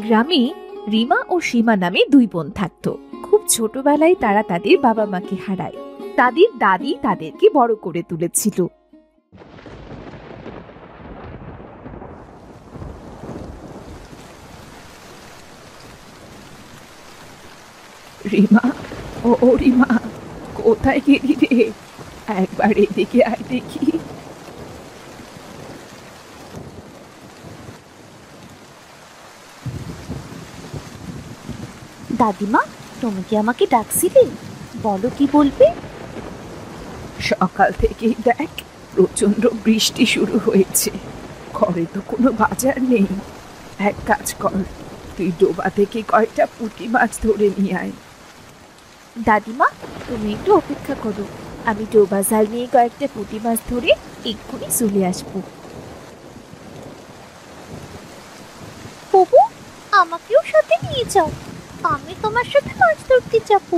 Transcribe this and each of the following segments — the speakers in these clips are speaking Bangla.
গ্রামে রিমা ও সীমা নামে দুই বোন থাকতো। খুব ছোটবেলায় তারা তাদের বাবা মাকে হারায়। তাদের দাদি তাদেরকে বড় করে তুলেছিল। রিমা, ও রিমা, কোথায় গেলি রে? একবার এদিকে আয় দেখি। দাদিমা, তুমি কি আমাকে ডাকছিলে? বলো, কি বলবে? সকাল থেকেই দেখ প্রচন্ড বৃষ্টি শুরু হয়েছে, ঘরে তো কোনো বাজার নেই। এক কাজ কর, তুই ডোবা থেকে কয়টা পুঁটি মাছ ধরে নিয়ে আয়। দাদিমা, তুমি একটু অপেক্ষা করো, আমি ডোবা জাল নিয়ে কয়েকটা পুঁটি মাছ ধরে এক্ষুনি চলে আসবো। বাবু, আমাকেও সাথে নিয়ে যাও, আমি তোমার সাথে মাছ ধরতে যাবো।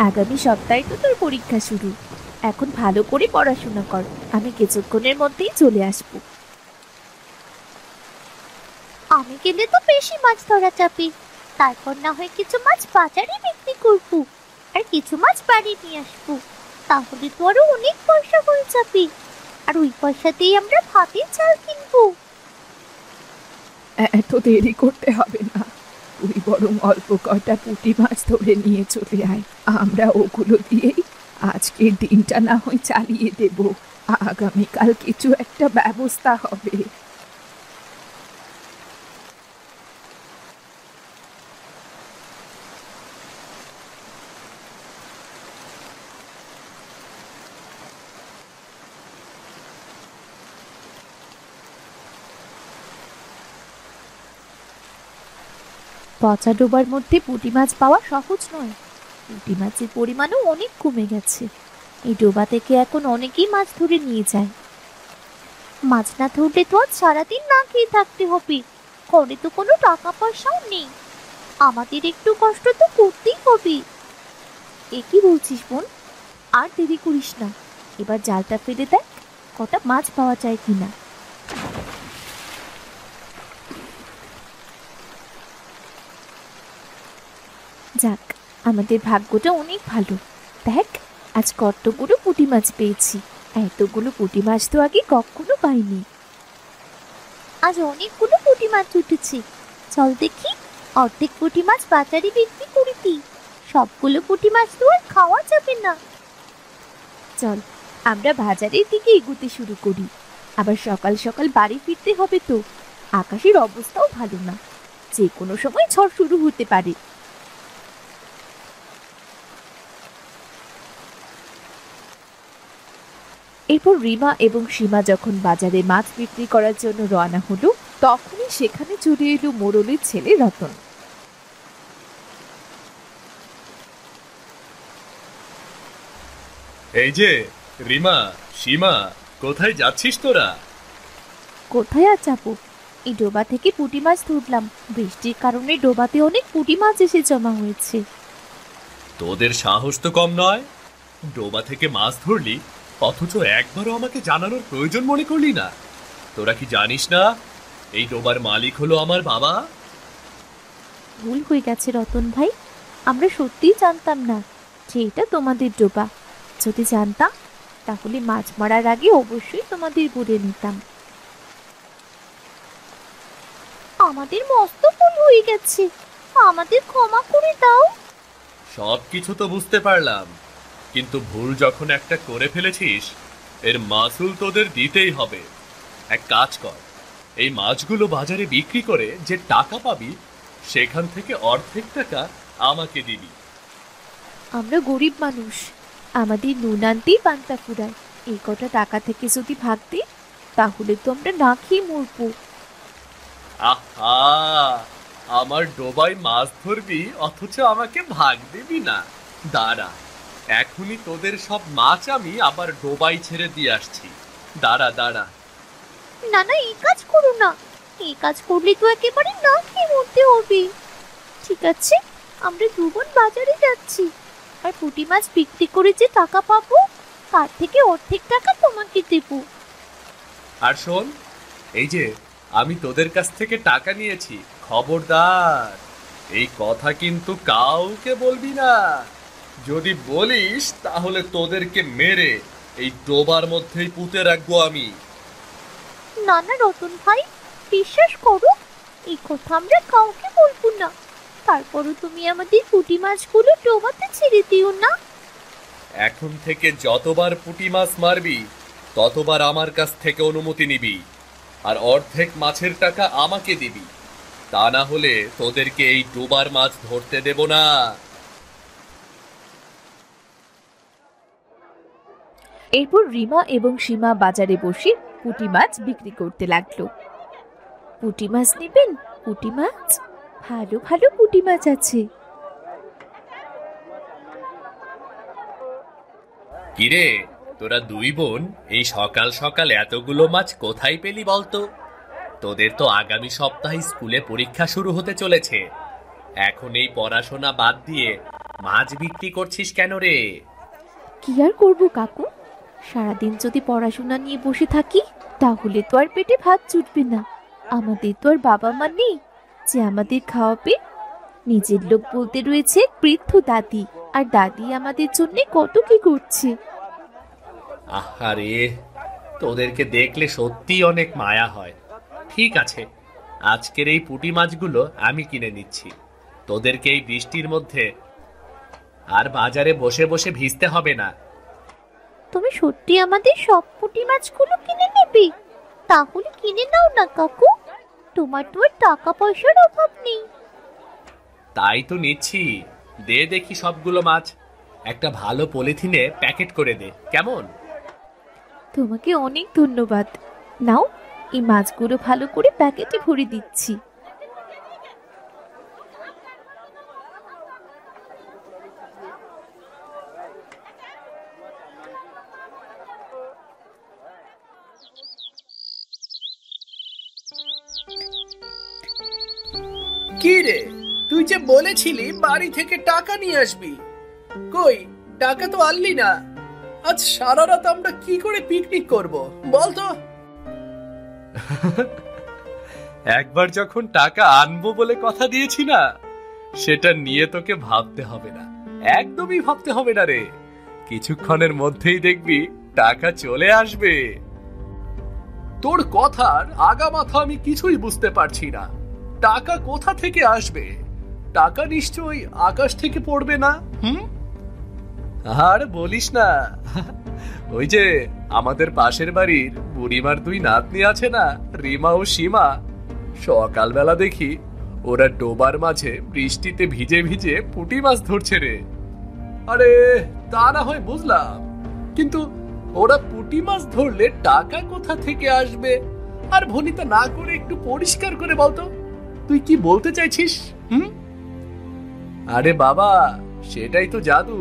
আগামী সপ্তাহে তো তোর পরীক্ষা শুরু, এখন ভালো করে পড়াশোনা কর, আমি কিছুক্ষণের মধ্যেই চলে আসবো। আমি গেলে তো বেশি মাছ ধরা যাবে, তারপর না হয় কিছু মাছ বাজারে বিক্রি করবো, আর কিছু মাছ বাড়ি নিয়ে আসবো। তাহলে তো আরো অনেক পয়সা হয়ে যাবে, আর ওই পয়সা দিয়ে আমরা ভাতের চাল কিনবো। এত দেরি করতে হবে না, তুই বরং অল্প কয়টা পুঁটি মাছ ধরে নিয়ে চলে আয়, আমরা ওগুলো দিয়েই আজকের দিনটা না হয় চালিয়ে দেব। আগামীকাল কিছু একটা ব্যবস্থা হবে। পচা ডোবার মধ্যে পুঁটি মাছ পাওয়া সহজ নয়, পুঁটি মাছের পরিমাণও অনেক কমে গেছে। এই ডোবা থেকে এখন অনেকেই মাছ ধরে নিয়ে যায়। মাছ না ধরলে তো আজ সারাদিন না খেয়ে থাকতে হবে, ঘরে তো কোনো টাকা পয়সাও নেই, আমাদের একটু কষ্ট তো করতেই হবে। এ কি বলছিস বোন? আর দেরি করিস না, এবার জালটা ফেলে দেখ কটা মাছ পাওয়া যায় কিনা। যাক, আমাদের ভাগ্যটা অনেক ভালো। দেখ, আজ কতগুলো পুঁটি মাছ পেয়েছি, এতগুলো পুঁটি মাছ তো আগে কখনো পাইনি। আজ অনেকগুলো পুঁটি মাছ উঠেছে, চল দেখি অর্ধেক পুঁটি মাছ বাজারে বিক্রি করে দিই, সবগুলো পুঁটি মাছ তো আর খাওয়া যাবে না। চল, আমরা বাজারের দিকে এগোতে শুরু করি, আবার সকাল সকাল বাড়ি ফিরতে হবে তো। আকাশের অবস্থাও ভালো না, যে কোনো সময় ঝড় শুরু হতে পারে। এরপর রিমা এবং সীমা যখন বাজারে মাছ বিক্রি করার জন্য রওনা হলো, তখনই সেখানে চলে এলো মোড়লের ছেলে রতন। এই যে রিমা, সীমা, কোথায় যাচ্ছিস তোরা? কোথায় আর যাবো, এই ডোবা থেকে পুঁটি মাছ ধরলাম, বৃষ্টির কারণে ডোবাতে অনেক পুঁটি মাছ এসে জমা হয়েছে। তোদের সাহস তো কম নয়, ডোবা থেকে মাছ ধরলি, অথচ একবারও আমাকে জানানোর প্রয়োজন মনে করলি না। তোরা কি জানিস না এই ডোবার মালিক হলো আমার বাবা? ভুল হয়ে গেছে রতন ভাই, আমরা সত্যিই জানতাম না যে এটা তোমাদের ডোবা। যদি জানতাম তাহলে মাছ মারার আগে অবশ্যই তোমাদের বলে নিতাম। আমাদের মস্ত ভুল হয়ে গেছে, আমাদের ক্ষমা করে দাও। সব কিছু তো বুঝতে পারলাম, কিন্তু ভুল যখন একটা করে ফেলেছিস, এর মাসুল তোদের দিতেই হবে। এক কাজ কর, এই মাছগুলো বাজারে বিক্রি করে যে টাকা পাবি, সেখান থেকে অর্ধেক টাকা আমাকে দিবি। আমরা গরিব মানুষ, আমাদের নুন আনতেই পান্তা ফুরায়, এই কটা টাকা থেকে যদি ভাগ দিই তাহলে তো আমরা না খেয়ে মরবো। আহা, আমার ডোবায় মাছ ধরবি অথচ আমাকে ভাগ দিবি না? দাঁড়া, এখনই তোদের সব মাছ আমি আবার ডোবায় ছেড়ে দিয়ে আসছি। দাঁড়া দাঁড়া। না না, এই কাজ করো না, এই কাজ করলে তো একেবারে না খেয়ে মরতে হবে। ঠিক আছে, আমরা দুজন বাজারে যাচ্ছি, আর পুঁটি মাছ বিক্রি করে যে টাকা পাবো তার থেকে অর্ধেক টাকা তোমাকে দেবো। আর শোন, এই যে আমি তোদের কাছ থেকে টাকা নিয়েছি, খবরদার এই কথা কিন্তু কাউকে বলবি না। যদি বলিস তাহলে তোদেরকে মেরে এই ডোবার মধ্যেই পুঁতে রাখবো আমি। না না রতন ভাই, বিশ্বাস করো, এই কথা আমরা কাউকে বলবো না। তারপরও তুমি আমাদের পুঁটি মাছগুলো ডোবাতে ছেড়ে দিও না। এখন থেকে যতবার পুঁটি মাছ মারবি ততবার আমার কাছ থেকে অনুমতি নিবি, আর অর্ধেক মাছের টাকা আমাকে দিবি। তা না হলে তোদেরকে এই ডোবার মাছ ধরতে দেব না। এরপর রিমা এবং সীমা বাজারে বসে পুঁটি মাছ বিক্রি করতে লাগলো। পুঁটি মাছ নেবেন? পুঁটি মাছ, ভালো ভালো পুঁটি মাছ আছে। কিরে, তোরা দুই বোন এই সকাল সকাল এতগুলো মাছ কোথায় পেলি বলতো? তোদের তো আগামী সপ্তাহে স্কুলে পরীক্ষা শুরু হতে চলেছে, এখন এই পড়াশোনা বাদ দিয়ে মাছ বিক্রি করছিস কেন রে? কি আর করবো কাকু, সারাদিন যদি পড়াশোনা নিয়ে বসে থাকি তাহলে তো আর পেটে ভাত জুটবে না। আমাদের তো আর বাবা মা নেই যে আমাদের খাওয়াবে। নিজের লোক বলতে রয়েছে বৃদ্ধ দাদি, আর দাদি আমাদের জন্য কত কি করছে। আহারে, তোদেরকে দেখলে সত্যিই অনেক মায়া হয়। ঠিক আছে, আজকের এই পুঁটি মাছগুলো আমি কিনে নিচ্ছি। তোদেরকে এই বৃষ্টির মধ্যে আর বাজারে বসে বসে ভিজতে হবে না। তুমি সত্যি আমাদের সব পুঁটি মাছগুলো কিনে নেবে? তাহলে কিনে নাও না কাকু, তোমার তো আর টাকা পয়সার অভাব নেই। তাই তো নিচ্ছি, দে দেখি সবগুলো মাছ। একটা ভালো পলিথিনে প্যাকেট করে দে, কেমন? তোমাকে অনেক ধন্যবাদ। নাও, এই মাছগুলো ভালো করে প্যাকেটে ভরে দিচ্ছি। কি রে, তুই যে বলেছিলি বাড়ি থেকে টাকা নিয়ে আসবি, কই টাকা তো আনলি না? আজ সারা রাত আমরা কি করে পিকনিক করব বল তো? একবার যখন টাকা আনবো বলে কথা দিয়েছি না, সেটা নিয়ে তোকে ভাবতে হবে না, একদমই ভাবতে হবে না রে। কিছুক্ষণের মধ্যেই দেখবি টাকা চলে আসবে। তোর কথার আগা মাথা আমি কিছুই বুঝতে পারছি না। টাকা কোথা থেকে আসবে? টাকা নিশ্চয়ই আকাশ থেকে পড়বে না? আর বলিস না, ওই যে আমাদের পাশের বাড়ির বুড়িমার দুই নাতনি আছে না, রিমা ও সীমা, সকালবেলা দেখি ওরা ডোবার মাঝে বৃষ্টিতে ভিজে ভিজে পুঁটি মাছ ধরছে রে। আরে তা না হয় বুঝলাম, কিন্তু ওরা পুঁটি মাছ ধরলে টাকা কোথা থেকে আসবে? আর ভনিতা না করে একটু পরিষ্কার করে বলতো, তুই কি বলতে চাইছিস? আরে বাবা, সেটাই তো জাদু।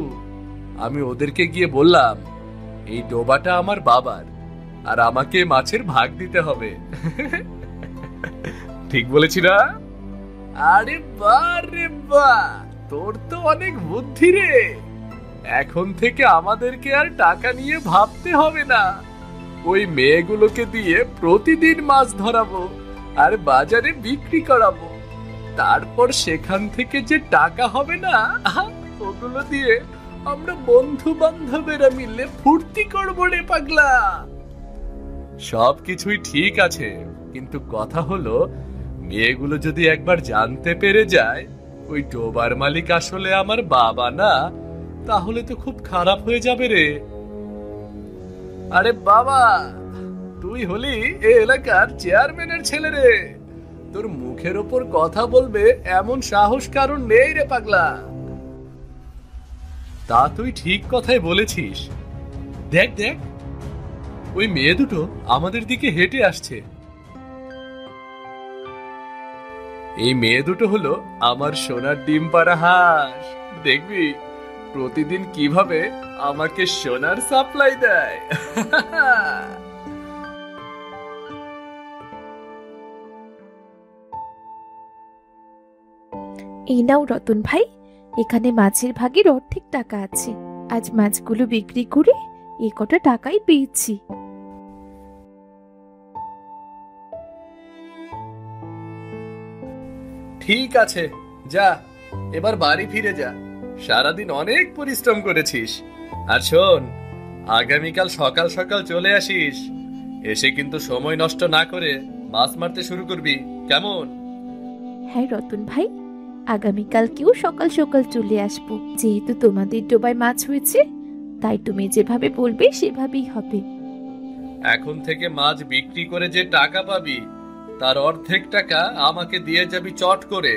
আমি ওদেরকে গিয়ে বললাম এই ডোবাটা আমার বাবার, আর আমাকে মাছের ভাগ দিতে হবে। ঠিক বলেছি না? আরে বাহ রে বাহ, তোর তো অনেক বুদ্ধি রে। এখন থেকে আমাদেরকে আর টাকা নিয়ে ভাবতে হবে না। ওই মেয়েগুলোকে দিয়ে প্রতিদিন মাছ ধরাবো আর বাজারে বিক্রি করাবো। তারপর সেখান থেকে যে টাকা হবে না, ওগুলো দিয়ে আমরা বন্ধু বান্ধবেরা মিলে ফুর্তি করবো রে পাগলা। সবকিছুই ঠিক আছে, কিন্তু কথা হলো মেয়েগুলো যদি একবার জানতে পেরে যায় ওই ডোবার মালিক আসলে আমার বাবা না, তাহলে তো খুব খারাপ হয়ে যাবে রে। আরে বাবা, তুই হলি এ এলাকার চেয়ারম্যানের ছেলে রে, তোর মুখের ওপর কথা বলবে এমন সাহস কারণ নেই রে পাগলা। তা তুই ঠিক কথাই বলেছিস। দেখ দেখ, ওই মেয়ে দুটো আমাদের দিকে হেঁটে আসছে। এই মেয়ে দুটো হলো আমার সোনার ডিম পাড়া হাঁস। দেখবি প্রতিদিন কিভাবে আমাকে সোনার সাপ্লাই দেয়। এই নাও রতন ভাই, এখানে মাছের ভাগের অর্ধেক টাকা আছে। আজ মাছগুলো বিক্রি করে এ কটা টাকাই পেয়েছি। ঠিক আছে, যা এবার বাড়ি ফিরে যা। সারাদিন অনেক পরিশ্রম করেছিস। আর শোন, আগামীকাল সকাল সকাল চলে আসিস। এসে কিন্তু সময় নষ্ট না করে মাছ মারতে শুরু করবি, কেমন? হ্যাঁ রতন ভাই, আগামীকালকেও সকাল সকাল চলে আসবো। যেহেতু তোমাদের ডোবায় মাছ হয়েছে, তাই তুমি যেভাবে বলবে সেভাবেই হবে। এখন থেকে মাছ বিক্রি করে যে টাকা পাবি, তার অর্ধেক টাকা আমাকে দিয়ে যাবি চট করে।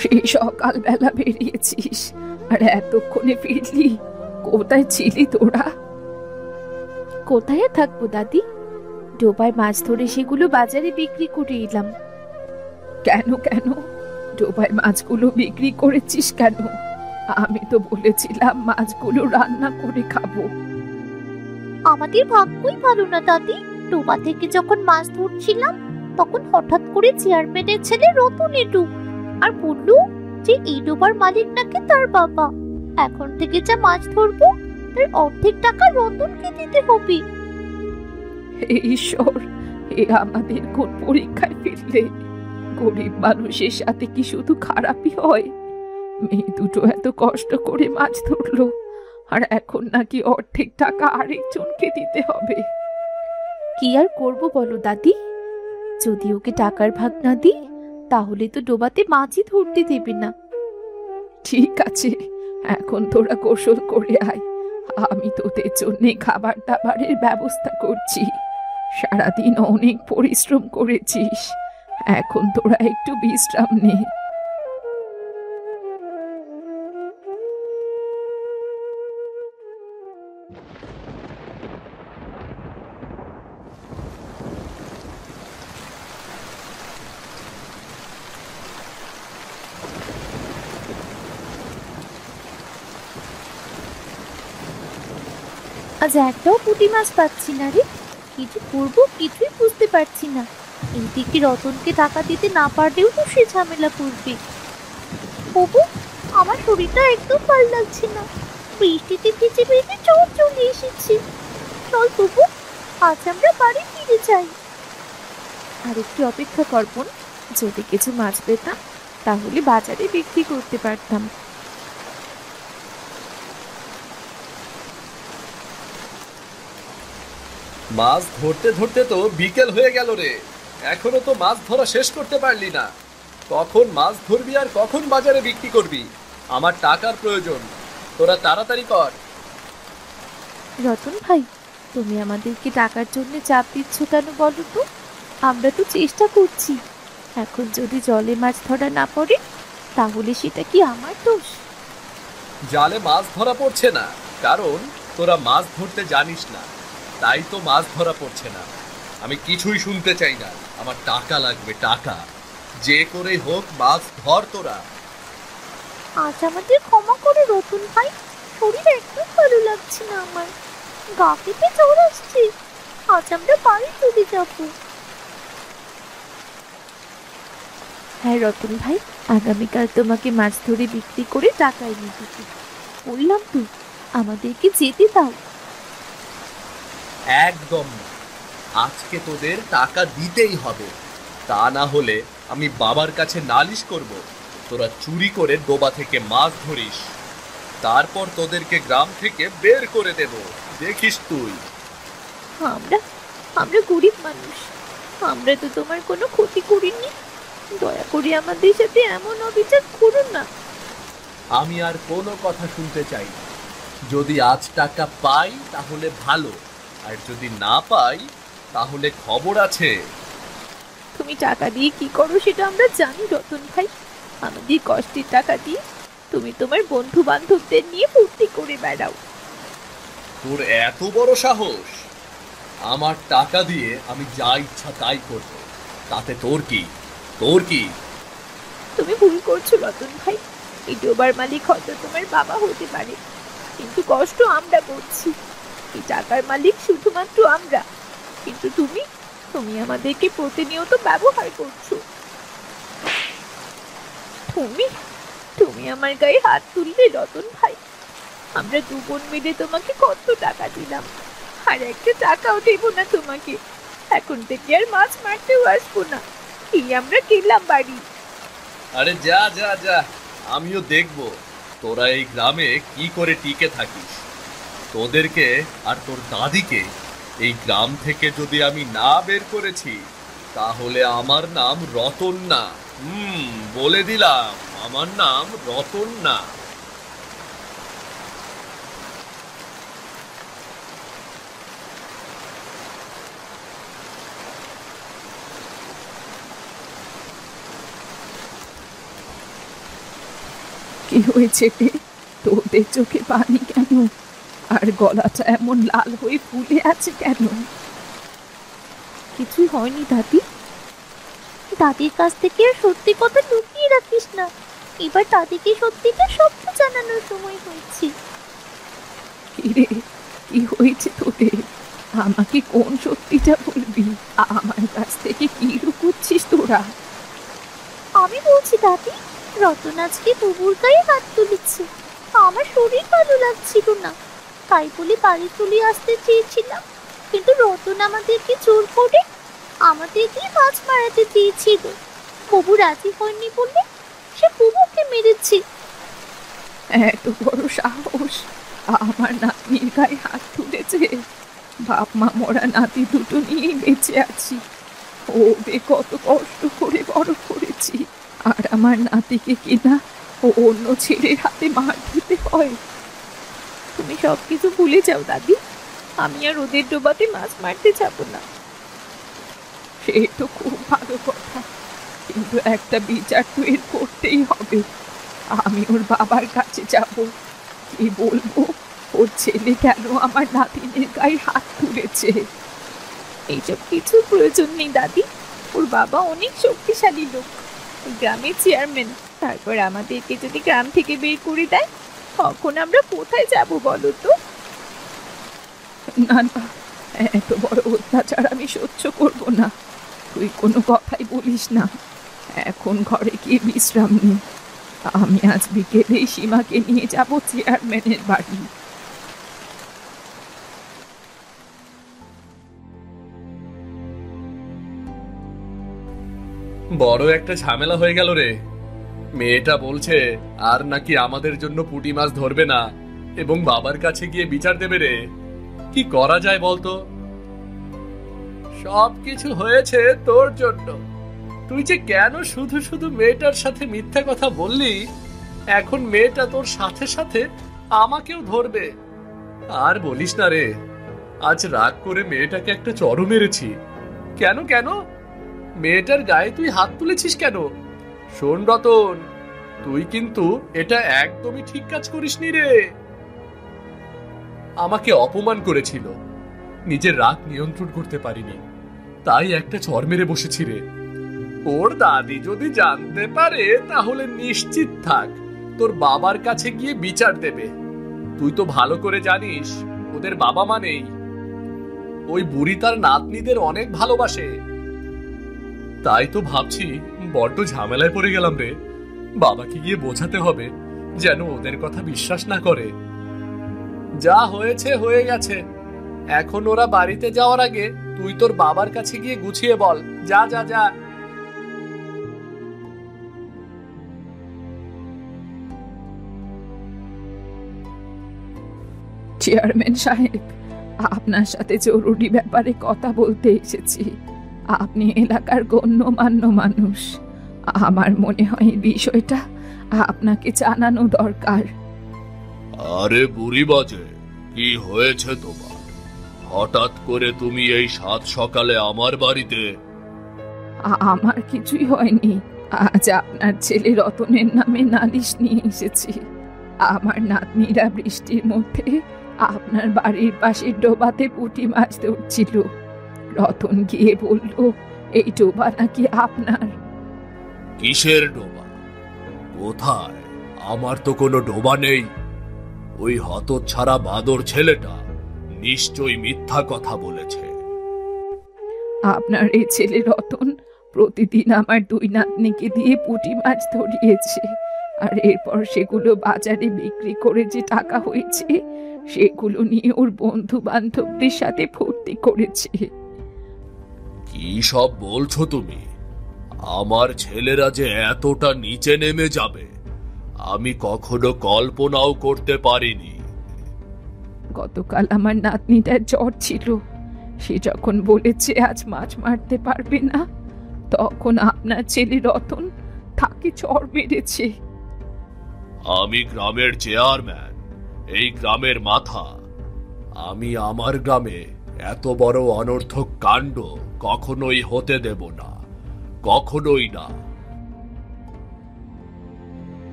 সেই সকালবেলা বেরিয়েছিস আর এতক্ষণে ফিরলি? কোথায় ছিলি তোরা? কোথায় আর থাকবো দাদি, ডোবায় মাছ ধরে সেগুলো বাজারে বিক্রি করে এলাম। কেন কেন ডোবায় মাছগুলো বিক্রি করেছিস কেন? আমি তো বলেছিলাম মাছগুলো রান্না করে খাবো। আমাদের ভাগ্যই ভালো না দাদি, ডোবা থেকে যখন মাছ ধরছিলাম তখন হঠাৎ করে চেয়ারম্যানের ছেলে রতন এলো আর বললো যে এই ডোবার মালিক নাকি তার বাবা। এখন থেকে যা মাছ ধরবো তার অর্ধেক টাকা রতনকে দিতে হবে। হে ঈশ্বর, এ আমাদের কোন পরীক্ষায় ফেললে? গরিব মানুষের সাথে কি শুধু খারাপই হয়? মেয়ে দুটো এত কষ্ট করে মাছ ধরলো, আর এখন নাকি অর্ধেক টাকা আরেকজনকে দিতে হবে। কি আর করবো বলো দাদি, যদি ওকে টাকার ভাগ না দিই তাহলে তো ডোবাতে মাছই ধরতে দেবে না। ঠিক আছে, এখন তোরা গোসল করে আয়, আমি তোদের জন্য খাবার দাবারের ব্যবস্থা করছি। সারাদিন অনেক পরিশ্রম করেছিস, এখন তোরা একটু বিশ্রাম নে। আজ একটাও পুঁটি মাছ পাচ্ছি না রে, কিছু করবো কিছুই বুঝতে পারছি না। এইদিকে রতনকে টাকা দিতে না পারলেও তো সে ঝামেলা করবে। বাবু, আমার শরীরটা একদম ভালো লাগছে না, বৃষ্টিতে ভিজে ভিজে জ্বর চলে এসেছে। চল বাবু, আজ আমরা বাড়ি ফিরে যাই। আর একটু অপেক্ষা করব, যদি কিছু মাছ পেতাম তাহলে বাজারে বিক্রি করতে পারতাম। মাছ ধরতে ধরতে তো বিকেল হয়ে গেল রে, এখনো তো মাছ ধরা শেষ করতে পারলি না। কখন মাছ ধরবি আর কখন বাজারে বিক্রি করবি? আমার টাকার প্রয়োজন, তোরা তাড়াতাড়ি কর। রতন ভাই, তুমি আমাদেরকে টাকার জন্য চাপ দিচ্ছ কেন বলো তো? আমরা তো চেষ্টা করছি। এখন যদি জলে মাছ ধরা না পড়ে তাহলে সেটা কি আমার দোষ? জালে মাছ ধরা পড়ছে না কারণ তোরা মাছ ধরতে জানিস না, তাই তো মাছ ধরা পড়ছে না। আমি কিছুই শুনতে চাই না, আমার টাকা লাগবে, টাকা। যে করে হোক মাছ ধর তোরা। আজ আমাদের ক্ষমা করে রতন ভাই, শরীর একদম ভালো লাগছে না আমার, গা কেটে জ্বর আসছে। আজ আমরা বাড়ি চলে যাব। হ্যাঁ রতন ভাই, আগামীকাল তোমাকে মাছ ধরে বিক্রি করে টাকা এনে দিতে বললাম তো, আমাদেরকে যেতে দাও। একদম না, আজকে তোদের টাকা দিতেই হবে, তা না হলে আমি বাবার কাছে নালিশ করব। তোরা চুরি করে ডোবা থেকে মাছ ধরিস, তারপর তোদেরকে গ্রাম থেকে বের করে দেব, দেখিস তুই। আমরা আমরা গরিব মানুষ, আমরা তো তোমার কোনো ক্ষতি করিনি, দয়া করে আমাদের সাথে এমন অবিচার করুন না। আমি আর কোনো কথা শুনতে চাই না। যদি আজ টাকা পাই তাহলে ভালো, আর যদি না পাই তাহলে খবর আছে। তুমি টাকা দিয়ে কি করো সেটা আমরা জানি রতন ভাই। আমাদের কষ্টের টাকা দিয়ে তুমি তোমার বন্ধু বান্ধবদের নিয়ে ফুর্তি করে বেড়াও। তোর এত বড় সাহস? আমার টাকা দিয়ে আমি যা ইচ্ছা তাই করব, তাতে তোর কি? তোর কি? তুমি ভুল করছো রতন ভাই, এই ডোবার মালিক হয়তো তোমার বাবা হতে পারে, কিন্তু কষ্ট আমরা করছি। এই টাকার মালিক শুধুমাত্র আমরা, কিন্তু তুমি তুমি আমাদেরকে প্রতিনিয়ত ব্যবহার করছো। তুমি তুমি আমার গায়ে হাত তুললে রতন ভাই? আমরা দু বোন মিলে তোমাকে কত টাকা দিলাম, আর একটা টাকাও দেব না তোমাকে। এখন থেকে আর মাছ মারতেও আসবো না। কি আমরা গেলাম বাড়ি। আরে যা যা যা, আমিও দেখবো তোরা এই গ্রামে কি করে টিকে থাকিস। তোদেরকে আর তোর দাদিকে এই গ্রাম থেকে যদি আমি না বের করেছি, তাহলে আমার নাম রতন না। বলে দিলাম, আমার নাম রতন না। কি হয়েছে রে? তোদের চোখে পানি কেন? আর গলাটা এমন লাল হয়ে ফুলে আছে কেন? কিছুই হয়নি দাদি। দাদির কাছ থেকে আর সত্যি কথা লুকিয়ে রাখিস না। এবার দাদিকে সত্যিটা সবটা জানানোর সময় হয়েছে। কি রে, কি হয়েছে তোদের? আমাকে কোন সত্যিটা বলবি? আমার কাছ থেকে কি লুকোচ্ছিস তোরা? আমি বলছি দাদি, রতন আজকে বুবুর গায়ে হাত তুলেছে। আমার শরীর ভালো লাগছিল না, তাই বলে বাড়ি চলে আসতে চেয়েছিলাম, কিন্তু রতন আমাদেরকে জোর করে আমাদেরকে মাছ মারাতে চেয়েছিল। বুবু রাজি হয়নি বলে সে বুবুকে মেরেছে। এত বড় সাহস! আমার নাতনির গায়ে হাত তুলেছে। বাপ মা মরা নাতি দুটো নিয়ে বেঁচে আছি। ওকে কত কষ্ট করে বড় করেছি, আর আমার নাতিকে কিনা ও অন্য ছেলের হাতে মার দিতে হয়। তুমি সবকিছু ভুলে যাও দাদি। আমি আর ওদের ডোবাতে মাছ মারতে যাব না। সে তো খুব ভালো কথা, কিন্তু একটা বিচার তো এর করতেই হবে। আমি ওর বাবার কাছে যাব, কি বলবো ওর ছেলে কেন আমার নাতিনের গায়ে হাত তুলেছে। এইসব কিছু প্রয়োজন নেই দাদি। ওর বাবা অনেক শক্তিশালী লোক, গ্রামের চেয়ারম্যান। তারপর আমাদেরকে যদি গ্রাম থেকে বের করে দেয়, তখন আমরা কোথায় যাব বলো তো? না না, এত বড় অত্যাচার আমি সহ্য করব না। তুই কোনো কথাই বলিস না। এখন ঘরে গিয়ে বিশ্রাম নে। আমি আজ বিকেলেই সীমাকে নিয়ে যাব চেয়ারম্যানের বাড়ি। বড় একটা ঝামেলা হয়ে গেল রে। মেয়েটা বলছে আর নাকি আমাদের জন্য পুঁটি মাছ ধরবে না, এবং বাবার কাছে গিয়ে বিচার দেবে রে। কি করা যায় বলতো? সবকিছু হয়েছে তোর জন্য। তুই যে কেন শুধু শুধু মেয়েটার সাথে মিথ্যা কথা বললি। এখন মেয়েটা তোর সাথে সাথে আমাকেও ধরবে। আর বলিস না রে, আজ রাগ করে মেয়েটাকে একটা চড়ও মেরেছি। কেন কেন? মেয়েটার গায়ে তুই হাত তুলেছিস কেন? শোন রতন, তুই কিন্তু এটা একদমই ঠিক কাজ করিসনি রে। আমাকে অপমান করেছিল, নিজের রাগ নিয়ন্ত্রণ করতে পারিনি, তাই একটা চড় মেরে বসেছি রে। ওর দাদি যদি জানতে পারে, তাহলে নিশ্চিত থাক তোর বাবার কাছে গিয়ে বিচার দেবে। তুই তো ভালো করে জানিস ওদের বাবা মা নেই। ওই বুড়ি তার নাতনিদের অনেক ভালোবাসে। তাই তো ভাবছি বড্ড ঝামেলায় পড়ে গেলাম রে। বাবাকে গিয়ে বোঝাতে হবে যেন ওদের কথা বিশ্বাস না করে। যা হয়েছে হয়ে গেছে। এখন ওরা বাড়িতে যাওয়ার আগে তুই তোর বাবার কাছে গিয়ে গুছিয়ে বল। যা যা যা। চেয়ারম্যান সাহেব, আপনার সাথে জরুরি ব্যাপারে কথা বলতে এসেছি। আপনি এলাকার গণ্যমান্য মানুষ, আমার মনে হয় বিষয়টা আপনাকে জানানো দরকার। আরে বুড়ি বাজে, কি হয়েছে তোমার? হঠাৎ করে তুমি এই সাত সকালে আমার বাড়িতে? আমার কিছুই হয়নি। আজ আপনার ছেলে রতনের নামে নালিশ নিয়ে এসেছি। আমার নাতনিরা বৃষ্টির মধ্যে আপনার বাড়ির পাশে ডোবাতে পুঁটি মাছ ধরছিল। রতন গিয়ে বলল এই ডোবা নাকি আপনার। কিসের ডোবা? কোথায়? আমার তো কোনো ডোবা নেই। ওই হতচ্ছাড়া বাদর ছেলেটা নিশ্চয়ই মিথ্যা কথা বলেছে। আপনার এই ছেলে রতন প্রতিদিন আমার দুই নাতনিকে দিয়ে পুঁটি মাছ ধরিয়েছে, আর এরপর সেগুলো বাজারে বিক্রি করে যে টাকা হয়েছে সেগুলো নিয়ে ওর বন্ধু বান্ধবদের সাথে ফুর্তি করেছে। কি সব বলছো তুমি? আমার ছেলেরা যে এতটা নিচে নেমে যাবে আমি কখনো কল্পনাও করতে পারিনি। গতকাল আমার নাতনিটার জ্বর ছিল, সে যখন বলেছে আজ মাছ মারতে পারবে না, তখন আপনার ছেলে রতন তাকে চড় মেরেছে। আমি গ্রামের চেয়ারম্যান, এই গ্রামের মাথা। আমি আমার গ্রামে এত বড় অনর্থক কাণ্ড কখনোই হতে দেব না, কখনোই না।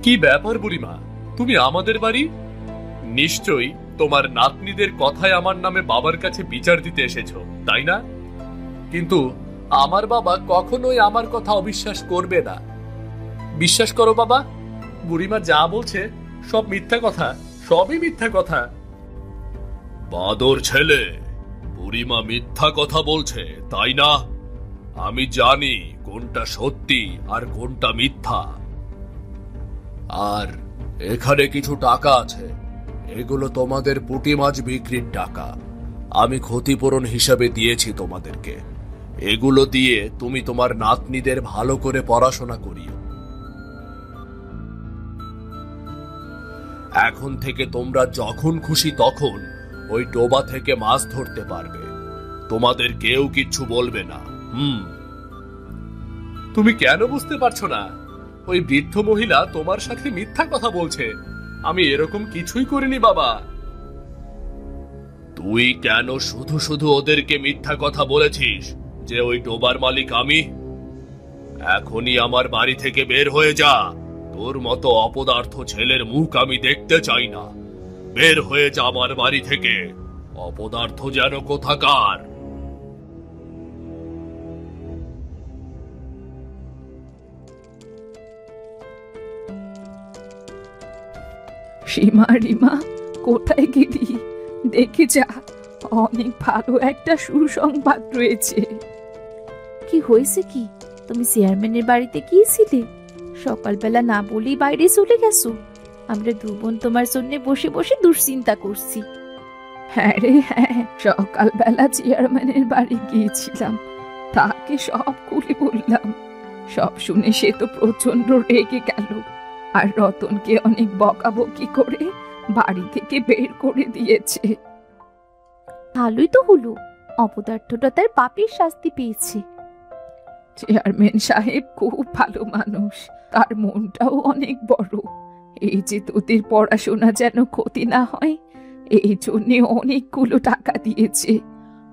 কি ব্যাপার বুড়িমা, তুমি আমাদের বাড়ি? নিশ্চয়ই তোমার নাতনিদের কথায় আমার নামে বাবার কাছে বিচার দিতে এসেছো, তাই না? কিন্তু আমার বাবা কখনোই আমার কথা অবিশ্বাস করবে না। বিশ্বাস করো বাবা, বুড়িমা যা বলছে সব মিথ্যা কথা, সবই মিথ্যা কথা। বাদর ছেলে, বুড়িমা মিথ্যা কথা বলছে, তাই না? আমি জানি কোনটা সত্যি আর কোনটা মিথ্যা। আর এখানে কিছু টাকা আছে, এগুলো তোমাদের পুঁটি মাছ বিক্রির টাকা। আমি ক্ষতিপূরণ হিসাবে দিয়েছি তোমাদেরকে। এগুলো দিয়ে তুমি তোমার নাতনিদের ভালো করে পড়াশোনা করিও। এখন থেকে তোমরা যখন খুশি তখন ওই ডোবা থেকে মাছ ধরতে পারবে, তোমাদের কেউ কিচ্ছু বলবে না। তুমি কেন বুঝতে পারছো না? ওই বৃদ্ধ মহিলা তোমার সাথে মিথ্যা কথা বলছে। আমি এরকম কিছুই করিনি বাবা। তুই কেন শুধু শুধু ওদেরকে মিথ্যা কথা বলেছিস যে ওই ডোবার মালিক আমি? এখনই আমার বাড়ি থেকে বের হয়ে যা। তোর মতো অপদার্থ ছেলের মুখ আমি দেখতে চাই না। বের হয়ে যা আমার বাড়ি থেকে, অপদার্থ যেন কোথাকার। সীমা, রিমা, কোথায় গেলি? দেখে যা, অনেক ভালো একটা সুসংবাদ রয়েছে। কি হয়েছে? কি তুমি চেয়ারম্যানের বাড়িতে গিয়েছিলে? সকালবেলা না বলেই বাইরে চলে গেছো। আমরা দু বোন তোমার জন্য বসে বসে দুশ্চিন্তা করছি। হ্যাঁ রে হ্যাঁ, সকালবেলা চেয়ারম্যানের বাড়ি গিয়েছিলাম, তাকে সব খুলে বললাম। সব শুনে সে তো প্রচন্ড রেগে গেল, আর রতনকে অনেক বকাবকি করে বাড়ি থেকে বের করে দিয়েছে। ভালোই তো হলো, অপদার্থটা তার পাপের শাস্তি পেয়েছে। চেয়ারম্যান সাহেব খুব ভালো মানুষ, তার মনটাও অনেক বড়। এই যে তোদের পড়াশোনা যেন ক্ষতি না হয়, এই জন্যে অনেকগুলো টাকা দিয়েছে।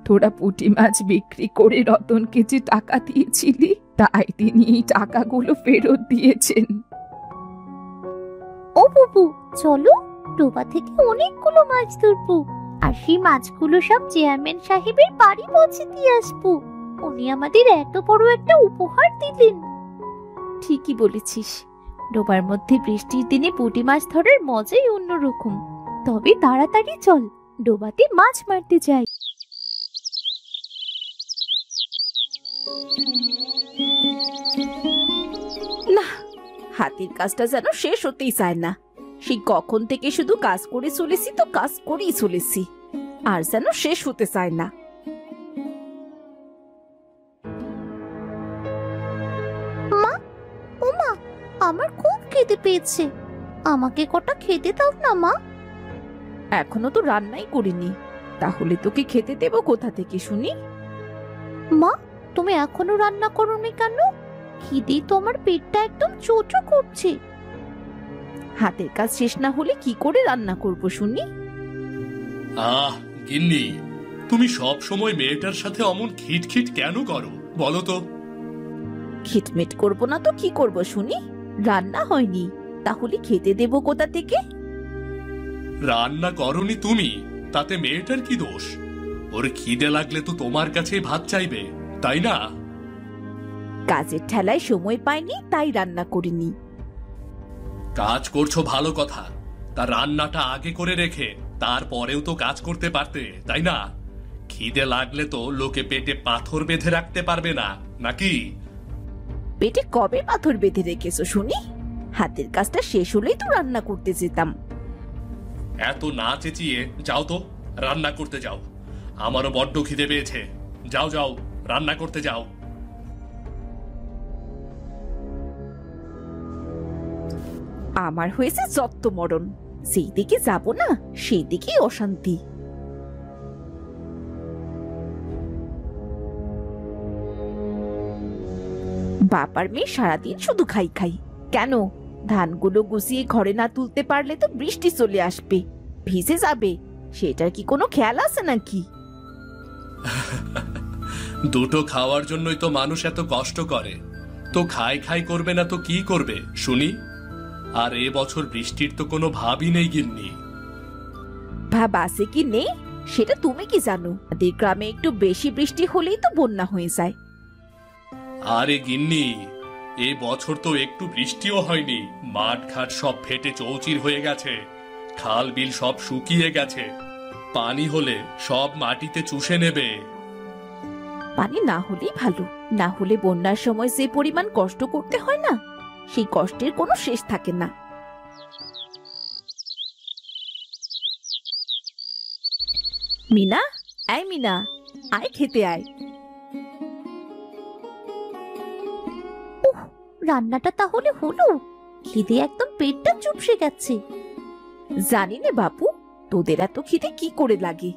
তোরা পুঁটি মাছ বিক্রি করে রতনকে যে টাকা দিয়েছিলি, তাই তিনি এই টাকাগুলো ফেরত দিয়েছেন। ও বুবু, চলো ডোবা থেকে অনেকগুলো মাছ ধরবো, আর সেই মাছগুলো সব চেয়ারম্যান সাহেবের বাড়ি পৌঁছে দিয়ে আসবো। উনি আমাদের এত বড় একটা উপহার দিলেন। ঠিকই বলেছিস, ডোবার মধ্যে বৃষ্টির দিনে পুঁটি মাছ ধরার মজাই অন্যরকম। তবে তাড়াতাড়ি চল, ডোবাতে মাছ মারতে যাই। না, হাতের কাজটা যেন শেষ হতেই চায় না। সেই কখন থেকে শুধু কাজ করে চলেছি তো কাজ করেই চলেছি, আর যেন শেষ হতে চায় না। মা, আমার খুব খিদে পেয়েছে, আমাকে কটা খেতে দাও না মা। এখনো তো রান্নাই করিনি, তাহলে তোকে খেতে দেব কোথা থেকে শুনি? মা, তুমি এখনো রান্না করোনি কেন? খিদেই তো আমার পেটটা একদম চোচো করছে। হাতের কাজ শেষ না হলে কি করে রান্না করব শুনি? গিন্নি, তুমি সব সময় মেয়েটার সাথে অমন খিটখিট কেন করো বলো তো? খিটমিট করব না তো কি করব শুনি? রান্না হয়নি, তাহলে খেতে দেব কোথা থেকে? রান্না করনি তুমি, তাতে মেয়েটার কি দোষ? ওর খিদে লাগলে তো তোমার কাছে ভাত চাইবে, তাই না? কাজের ঠেলায় সময় পাইনি, তাই রান্না করিনি। কাজ করছো ভালো কথা, তা রান্নাটা আগে করে রেখে তারপরেও তো কাজ করতে পারতে, তাই না? খিদে লাগলে তো লোকে পেটে পাথর বেঁধে রাখতে পারবে না নাকি? পেটে কবে পাথর বেঁধে রেখেছো শুনি? হাতের কাজটা শেষ হলেই তো রান্না করতে যেতাম। এত না চেঁচিয়ে যাও তো, রান্না করতে যাও। আমারও বড্ড খিদে পেয়েছে। যাও যাও, রান্না করতে যাও। আমার হয়েছে যত্ত মরণ, সেই দিকে যাব না সেই দিকেই অশান্তি। বাবার মেয়ে সারাদিন শুধু খাই খাই। কেন ধানগুলো গুছিয়ে ঘরে না তুলতে পারলে তো বৃষ্টি চলে আসবে, ভিজে যাবে, সেটার কি কোনো খেয়াল আছে নাকি? দুটো খাওয়ার জন্যই তো মানুষ এত কষ্ট করে, তো খাই খাই করবে না তো কি করবে শুনি? আর এ বছর বৃষ্টির তো কোনো ভাবই নেই গিন্নি। ভাব আছে কি নেই সেটা তুমি কি জানো? আমাদের গ্রামে একটু বেশি বৃষ্টি হলেই তো বন্যা হয়ে যায়। আরে গিন্নি, এ বছর তো একটু বৃষ্টিও হয়নি। মাঠ ঘাট সব ফেটে চৌচির হয়ে গেছে, খাল বিল সব শুকিয়ে গেছে। পানি হলে সব মাটিতে চুষে নেবে। পানি না হলেই ভালো, না হলে বন্যার সময় যে পরিমাণ কষ্ট করতে হয় না, সেই কষ্টের কোনো শেষ থাকে না। মিনা, আয় মিনা, আয় খেতে আয়। রান্নাটা তাহলে হলো? খিদে একদম পেটটা চুপসে গেছে। জানি নে বাপু, তোদের এত খিদে কি করে লাগে?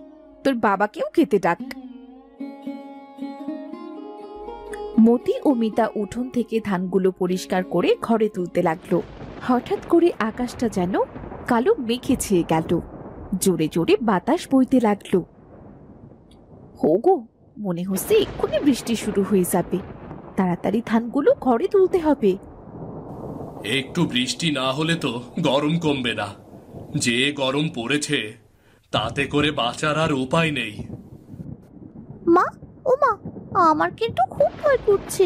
তোর বাবাকেও খেতে ডাক। মতি ও মিতা উঠোন থেকে ধানগুলো পরিষ্কার করে ঘরে তুলতে লাগলো। হঠাৎ করে আকাশটা যেন কালো মেঘে ছেয়ে গেল, জোরে জোরে বাতাস বইতে লাগলো। হোগো, মনে হচ্ছে এক্ষুনি বৃষ্টি শুরু হয়ে যাবে, তাড়াতাড়ি ধানগুলো ঘরে তুলতে হবে। একটু বৃষ্টি না হলে তো গরম কমবে না। যে গরম পড়েছে তাতে করে বাঁচার আর উপায় নেই। মা, ও মা, আমার কিন্তু খুব ভয় করছে।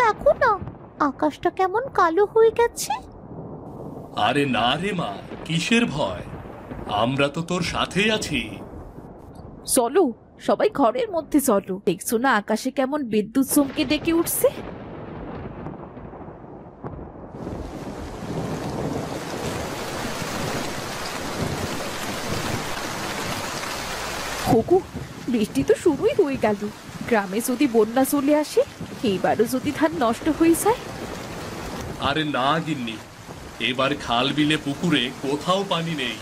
দেখো না, আকাশটা কেমন কালো হয়ে গেছে। আরে না রে মা, কিসের ভয়? আমরা তো তোর সাথেই আছি। চলো সবাই ঘরের মধ্যে চলো, দেখছো না আকাশে কেমন বিদ্যুৎ চমকে ডেকে উঠছে। হোগো, বৃষ্টি তো শুরুই হয়ে গেল। গ্রামে যদি বন্যা চলে আসে, এইবারও যদি ধান নষ্ট হয়ে যায়। আরে না গিন্নি, এবার খাল বিলে পুকুরে কোথাও পানি নেই।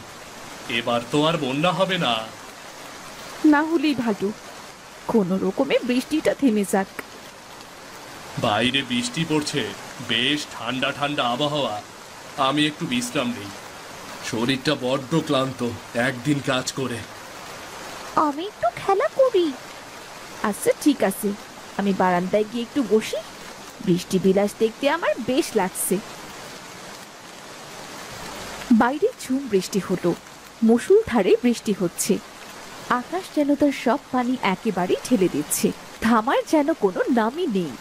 এবার তো আর বন্যা হবে না। না হলেই ভালো, কোনো রকমে বৃষ্টিটা থেমে যাক। বাইরে বৃষ্টি পড়ছে, বেশ ঠান্ডা ঠান্ডা আবহাওয়া। আমি একটু বিশ্রাম নেই, শরীরটা বড্ড ক্লান্ত একদিন কাজ করে। আমি একটু খেলা করি। আচ্ছা ঠিক আছে, আমি বারান্দায় গিয়ে একটু বসি, বৃষ্টি বিলাস দেখতে আমার বেশ লাগছে। বাইরে ঝুম বৃষ্টি হলো, মুষলধারে বৃষ্টি হচ্ছে। আকাশ যেন তার সব পানি একেবারেই ঠেলে দিচ্ছে, থামার যেন কোনো নামই নেই।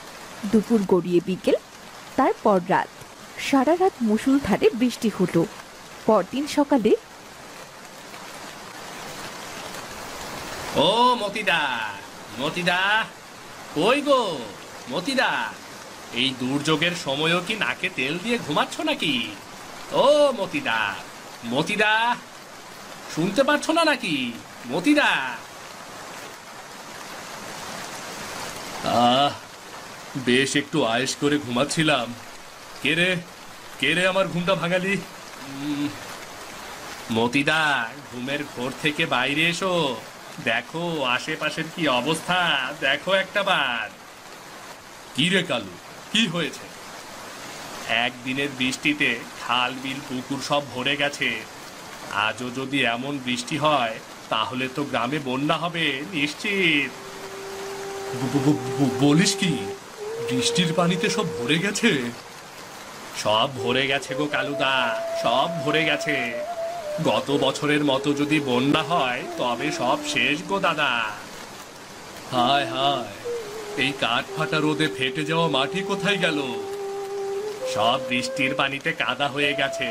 দুপুর গড়িয়ে বিকেল, তারপর রাত, সারা রাত মুষলধারে বৃষ্টি হলো। পরদিন সকালে, ও মতিদা, মতিদা, কই গো মতিদা? এই দুর্যোগের সময়ও কি নাকে তেল দিয়ে ঘুমাচ্ছ নাকি? ও মতিদা, মতিদা, শুনতে পাচ্ছ না নাকি মতিদা? বেশ একটু আয়েশ করে ঘুমাচ্ছিলাম। কে রে আমার ঘুমটা ভাঙালি? মতিদা, ঘুমের ঘোর থেকে বাইরে এসো, দেখো আশেপাশের কি অবস্থা, দেখো একটা বার। কি রে কালু, কি হয়েছে? একদিনের বৃষ্টিতে খাল বিল পুকুর সব ভরে গেছে। আজও যদি এমন বৃষ্টি হয় তাহলে তো গ্রামে বন্যা হবে নিশ্চিত। বলিস কি, বৃষ্টির পানিতে সব ভরে গেছে? সব ভরে গেছে গো কালুদা, সব ভরে গেছে। গত বছরের মতো যদি বন্যা হয় তবে সব শেষ গো দাদা। হায় হায়, এই কাঠ ফাটা রোদে ফেটে যাওয়া মাটি কোথায় গেল? সব বৃষ্টির পানিতে কাদা হয়ে গেছে।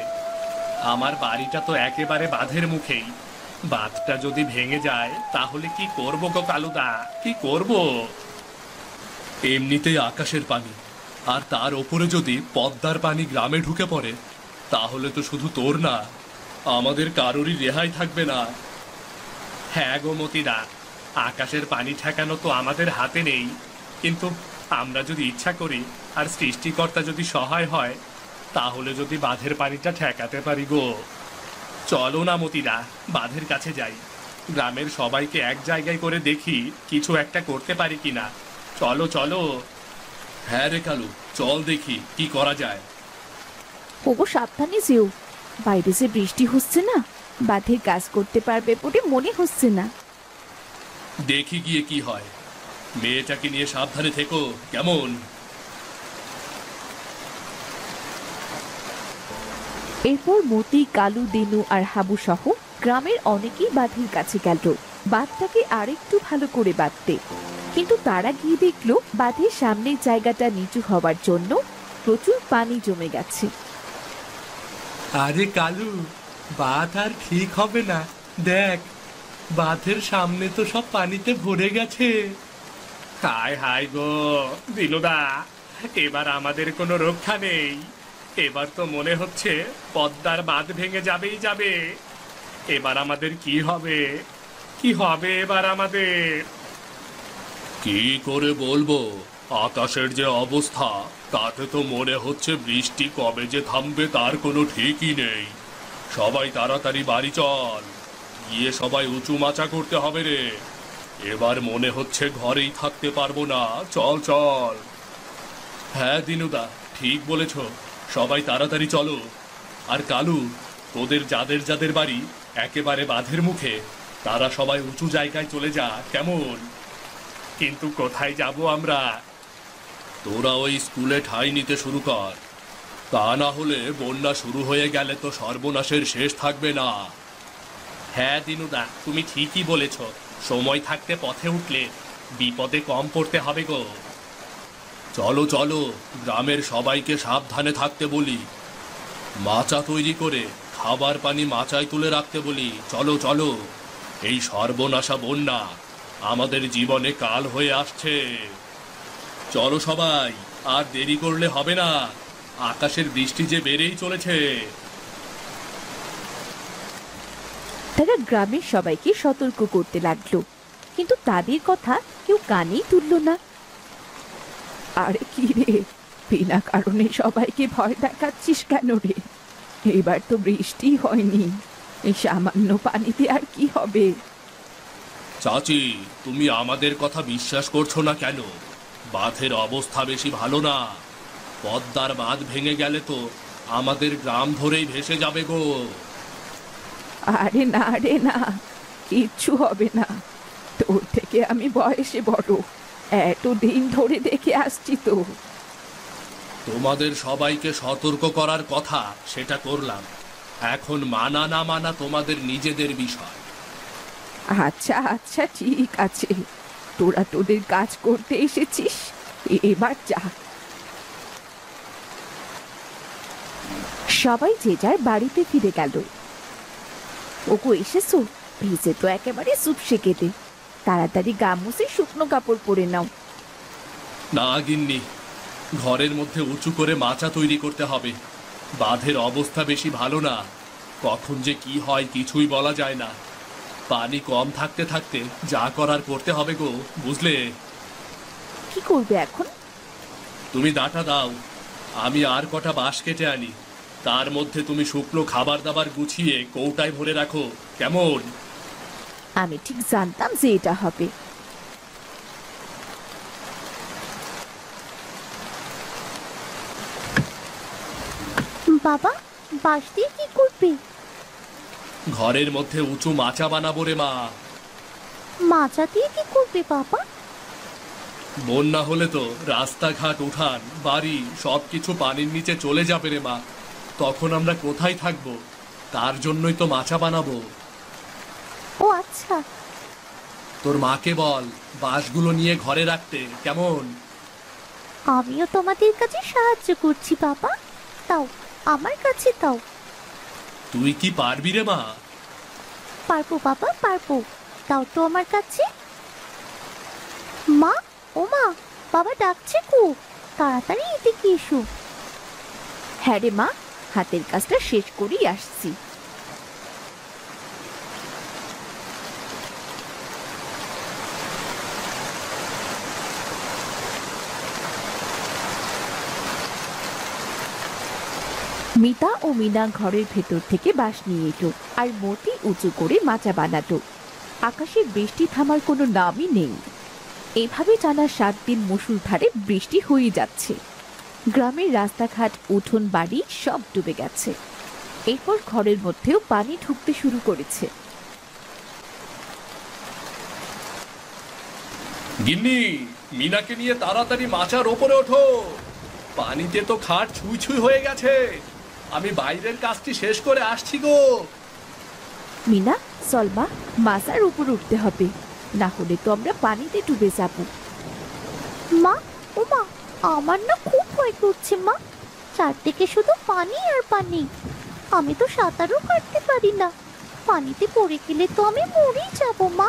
আমার বাড়িটা তো একেবারে বাঁধের মুখেই, বাঁধটা যদি ভেঙে যায় তাহলে কি করব গো কালুদা, কি করব? এমনিতেই আকাশের পানি, আর তার ওপরে যদি পদ্মার পানি গ্রামে ঢুকে পড়ে তাহলে তো শুধু তোর না, আমাদের কারোরই রেহাই থাকবে না। হ্যাঁ গো মতিদা, আকাশের পানি ঠেকানো তো আমাদের হাতে নেই, কিন্তু আমরা যদি ইচ্ছা করি আর সৃষ্টিকর্তা যদি সহায় হয় তাহলে যদি বাঁধের পানিটা ঠেকাতে পারি গো। চলো না মতিদা, বাঁধের কাছে যাই, গ্রামের সবাইকে এক জায়গায় করে দেখি কিছু একটা করতে পারি কিনা। চলো চলো। হ্যাঁ রে কালু, চল দেখি কি করা যায়। ওগো সাবধানে যেও, বাইরে যে বৃষ্টি হচ্ছে না, বাঁধের কাজ করতে পারবে বলে মনে হচ্ছে না। দেখি গিয়ে কি হয়, মেয়েটাকে নিয়ে সাবধানে থেকো কেমন। এরপর মতি, কালু, দিনু আর হাবু সহ গ্রামের অনেকেই বাঁধের কাছে গেল বাঁধটাকে আরেকটু ভালো করে বাঁধতে। কিন্তু তারা গিয়ে দেখলো বাঁধের সামনের জায়গাটা নিচু হওয়ার জন্য প্রচুর পানি জমে গেছে। আরে কালু, বাঁধ আর ঠিক হবে না, দেখ বাঁধের সামনে তো সব পানিতে ভরে গেছে। হায় হায় গো দিনুদা, এবার আমাদের কোনো রক্ষা নেই। এবার তো মনে হচ্ছে পদ্মার বাঁধ ভেঙে যাবেই যাবে। এবার আমাদের কি হবে, কি হবে এবার আমাদের? কি করে বলবো, আকাশের যে অবস্থা তাতে তো মনে হচ্ছে বৃষ্টি কবে যে থামবে তার কোনো ঠিকই নেই। সবাই তাড়াতাড়ি বাড়ি চল, গিয়ে সবাই উঁচু মাচা করতে হবে রে। এবার মনে হচ্ছে ঘরেই থাকতে পারবো না, চল চল। হ্যাঁ দিনুদা, ঠিক বলেছ, সবাই তাড়াতাড়ি চলো। আর কালু, তোদের যাদের যাদের বাড়ি একেবারে বাঁধের মুখে তারা সবাই উঁচু জায়গায় চলে যা কেমন। কিন্তু কোথায় যাব আমরা? তোরা ওই স্কুলে ঠাঁই নিতে শুরু কর, তা না হলে বন্যা শুরু হয়ে গেলে তো সর্বনাশের শেষ থাকবে না। হ্যাঁ দিনুদা, তুমি ঠিকই বলেছ, সময় থাকতে পথে উঠলে বিপদে কম পড়তে হবে গো। চলো চলো, গ্রামের সবাইকে সাবধানে থাকতে বলি, মাচা তৈরি করে খাবার পানি মাচায় তুলে রাখতে বলি। চলো চলো, এই সর্বনাশা বন্যা আমাদের জীবনে কাল হয়ে আসছে। চলো সবাই, আর দেরি করলে হবে না, আকাশের বৃষ্টি যে বেড়েই চলেছে। তারা গ্রামের সবাইকে সতর্ক করতে লাগলো, কিন্তু তাদের কথা কেউ কানেই তুলল না। আরে কি রে, বিনা কারণে সবাইকে ভয় দেখাচ্ছিস কেন রে? এবার তো বৃষ্টি হয়নি, এই সামান্য পানিতে আর কি হবে? চাচি, তুমি আমাদের কথা বিশ্বাস করছো না কেন? বাঁধের অবস্থা বেশি ভালো না, পদ্মার বাঁধ ভেঙে গেলে তো আমাদের গ্রাম ধরেই ভেসে যাবে গো। আরে না রে না, কিচ্ছু হবে না, তোর থেকে আমি বয়সে বড়, এতদিন ধরে দেখে আসছি তো। তোমাদের সবাইকে সতর্ক করার কথা সেটা করলাম, এখন মানা না মানা তোমাদের নিজেদের বিষয়। আচ্ছা আচ্ছা ঠিক আছে, তোরা তোদের কাজ করতে এসেছিস, এবার যা। সবাই যে যার বাড়িতে ফিরে গেল। ওগো এসেছো, ভিজে তো একেবারে সুপ সেকে দে, তাড়াতাড়ি গা মুছে শুকনো কাপড় পরে নাও। না গিন্নি, ঘরের মধ্যে উঁচু করে মাচা তৈরি করতে হবে, বাঁধের অবস্থা বেশি ভালো না, কখন যে কি হয় কিছুই বলা যায় না। পানি কম থাকতে থাকতে যা করার করতে হবে গো, বুঝলে? কি করবে এখন? তুমি ডাঁটা দাও, আমি আর কটা বাঁশ কেটে আনি, তার মধ্যে তুমি শুকনো খাবার দাবার গুছিয়ে কৌটায় ভরে রাখো কেমন। আমি ঠিক জানতাম যে এটা হবে। বাবা, বাঁশ দিয়ে কি করবে? ঘরের মধ্যে উঁচু মাচা বানাবো রে মা। মাচা দিয়ে কি করবে বাবা? বন্যা হলে তো রাস্তাঘাট, উঠান, বাড়ি সবকিছু পানির নিচে চলে যাবে রে মা, তখন আমরা কোথায় থাকবো? তার জন্যই তো মাচা বানাবো। ও আচ্ছা। তোর মাকে বল বাঁশগুলো নিয়ে ঘরে রাখতে কেমন। আমিও তোমাদের কাছে সাহায্য করছি বাবা, তাও আমার কাছে তাও। তুই কি পারবি রে মা? পারবো বাবা, পারবো। তাও তো আমার কাছে। মা, ও মা, বাবা ডাকছে খুব, তাড়াতাড়ি এদিকে এসো। হ্যাঁ রে মা, হাতের কাজটা শেষ করেই আসছি। মিতা ও মিনা ঘরের ভেতর থেকে বাঁশ নিয়ে এলো আর মতি উঁচু করে মাচা বানাতো। আকাশে বৃষ্টি থামার কোনো নামই নেই। এভাবে টানা 7 দিন মুষলধারে বৃষ্টি হয়ে যাচ্ছে। গ্রামের রাস্তাঘাট, উঠোন, বাড়ি সব ডুবে গেছে। এরপর ঘরের মধ্যেও পানি ঢুকতে শুরু করেছে। গিন্নি, মিনাকে নিয়ে তাড়াতাড়ি মাচার ওপরে ওঠো। পানিতে তো খাট ছুঁই ছুঁই হয়ে গেছে। আমি বাইরের কাজটি শেষ করে আসছি গো। মিনা, সলমা, মাচার উপর উঠতে হবে, না হলে তো আমরা পানিতে ডুবে যাব। মা, ও মা, আমার না খুব ভয় করছে মা। চারদিকে শুধু পানি আর পানি। আমি তো সাঁতারও কাটতে পারি না। পানিতে পড়ে গেলে তো আমি মরেই যাব মা।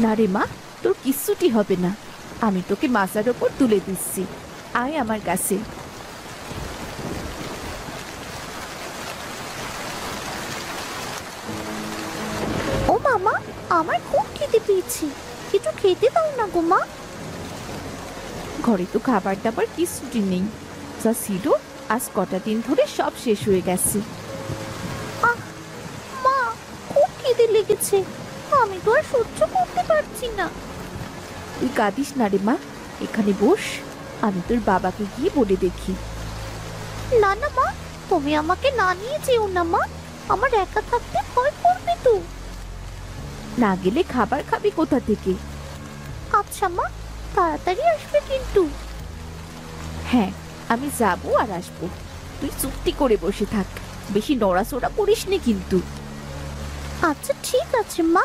না রে মা, তোর কিচ্ছুটি হবে না। আমি তোকে মাচার ওপর তুলে দিচ্ছি, আয় আমার কাছে। ও মামা, আমার খুব খিদে পেয়েছে, কিছু খেতে দাও না গো মা। ঘরে তো খাবার দাবার কিচ্ছুটি নেই, যা ছিল আজ কটা দিন ধরে সব শেষ হয়ে গেছে। আহ মা, খুব খিদে লেগেছে, আমি তো আর সহ্য করতে পারছি না। তুই কাঁদিস না রে মা, এখানে বস, আমি তোর বাবাকে গিয়ে বলে দেখি। না না মা, তুমি আমাকে না নিয়ে যেও না মা, আমার একা থাকতে ভয় করবে তো। না গেলে খাবার খাবি কোথা থেকে? আচ্ছা মা, তাড়াতাড়ি আসবে কিন্তু। হ্যাঁ, আমি যাবো আর আসবো, তুই চুক্তি করে বসে থাক, বেশি নড়াচড়া করিস নি কিন্তু। আচ্ছা ঠিক আছে মা।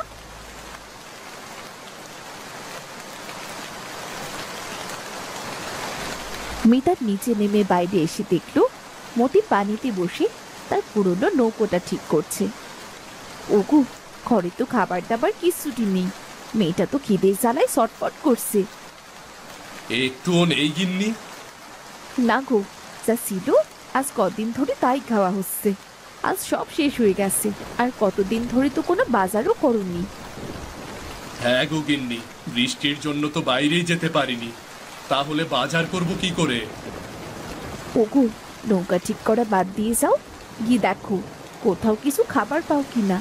মিতার নিচে নেমে বাইরে এসে দেখলো মতি পানিতে বসে তার পুরনো নৌকোটা ঠিক করছে। ওগো, ঘরে তো খাবার দাবার কিচ্ছুটি নেই, মেয়েটা তো খিদের জ্বালায় ছটফট করছে। একটুও নেই গিন্নি? না গো, যা ছিল আজ কদিন ধরে তাই খাওয়া হচ্ছে, আজ সব শেষ হয়ে গেছে। আর কতদিন ধরে তো কোনো বাজারও করনি। হ্যাঁ গো গিন্নি, বৃষ্টির জন্য তো বাইরেই যেতে পারিনি, তাহলে বাজার করব কি করে? ওগো, নৌকা ঠিক করা বাদ দিয়ে যাও, গিয়ে দেখো কোথাও কিছু খাবার পাও কিনা।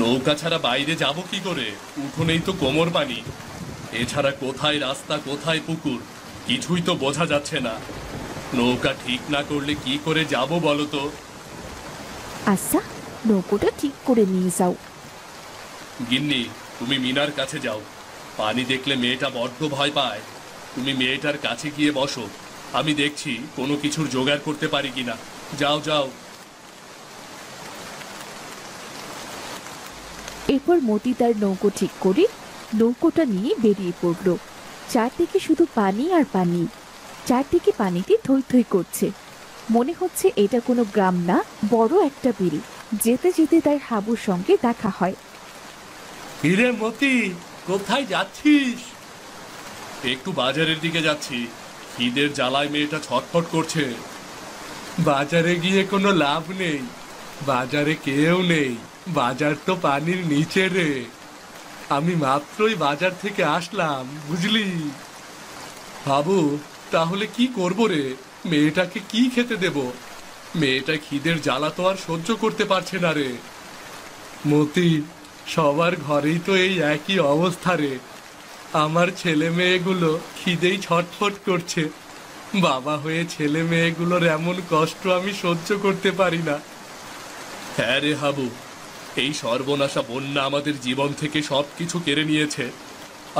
নৌকা ছাড়া বাইরে যাব কি করে? উঠোনেই তো কোমর পানি। এছাড়া কোথায় রাস্তা, কোথায় পুকুর, কিছুই তো বোঝা যাচ্ছে না। নৌকা ঠিক না করলে কি করে যাব বলো তো? আচ্ছা, নৌকোটা ঠিক করে নিয়ে যাও। গিন্নি, তুমি মিনার কাছে যাও। পানি দেখলে মেয়েটা বড্ড ভয় পায়। তুমি মেয়েটার কাছে গিয়ে বসো, আমি দেখছি কোনো কিছুর জোগাড় করতে পারি কিনা। যাও যাও। এরপর মতি তার নৌকো ঠিক করে নৌকোটা নিয়ে বেরিয়ে পড়ল। চারদিকে শুধু পানি আর পানি, চারদিকে পানিতে থই থই করছে। মনে হচ্ছে এটা কোনো গ্রাম না, বড় একটা বিল। যেতে যেতে তার হাবুর সঙ্গে দেখা হয়। হিরে মতি, কোথায় যাচ্ছিস? একটু বাজারের দিকে যাচ্ছি, খিদের জ্বালায় মেয়েটা ছটফট করছে। বাজারে গিয়ে কোনো লাভ নেই, বাজারে কেউ নেই, বাজার তো পানির নিচে রে। আমি মাত্রই বাজার থেকে আসলাম, বুঝলি? বাবু, তাহলে কি করব রে? মেয়েটাকে কি খেতে দেব? মেয়েটা খিদের জ্বালা তো আর সহ্য করতে পারছে না রে। মতি, সবার ঘরেই তো এই একই অবস্থা রে। আমার ছেলে মেয়েগুলো খিদেই ছটফট করছে। বাবা হয়ে ছেলে মেয়েগুলোর এমন কষ্ট আমি সহ্য করতে পারি না। হ্যাঁ রে হাবু, এই সর্বনাশা বন্যা আমাদের জীবন থেকে সবকিছু কেড়ে নিয়েছে।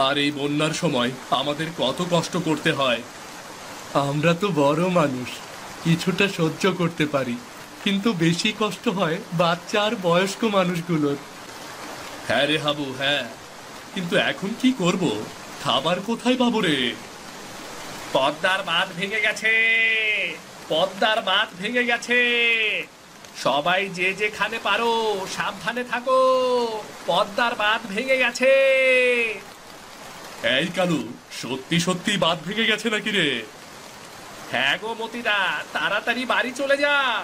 আর এই বন্যার সময় আমাদের কত কষ্ট করতে হয়। আমরা তো বড় মানুষ, কিছুটা সহ্য করতে পারি, কিন্তু বেশি কষ্ট হয় বাচ্চা আর বয়স্ক মানুষগুলোর। হ্যাঁ রে হাবু, হ্যাঁ, কিন্তু এখন কি করব? খাবার কোথায় পাবো রে? পদ্মার বাঁধ ভেঙে গেছে, পদ্মার বাঁধ ভেঙে গেছে। সবাই যে যেখানে পারো সাবধানে থাকো, পদ্মার বাঁধ ভেঙে গেছে। এই কালু, সত্যি সত্যি বাঁধ ভেঙে গেছে নাকি রে? হ্যাঁ গো মতিদা, তাড়াতাড়ি বাড়ি চলে যাও,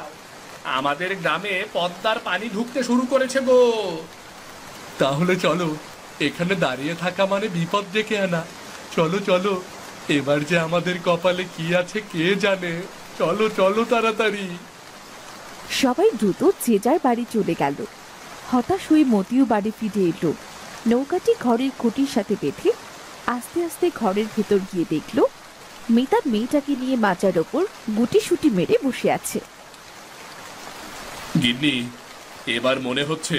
আমাদের গ্রামে পদ্মার পানি ঢুকতে শুরু করেছে গো। তাহলে চলো, এখানে দাঁড়িয়ে থাকা মানে বিপদ ডেকে আনা। চলো চলো, এবার যে আমাদের কপালে কি আছে কে জানে। চলো চলো তাড়াতাড়ি। সবাই দ্রুত যে যার বাড়ি চলে গেল। হতাশ হয়ে মতিও বাড়ি ফিরে এলো। নৌকাটি ঘরের খুঁটির সাথে বেঁধে আস্তে আস্তে ঘরের ভেতর গিয়ে দেখলো মিতা মেয়েটাকে নিয়ে মাচার ওপর গুটিসুটি মেরে বসে আছে। গিন্নি, এবার মনে হচ্ছে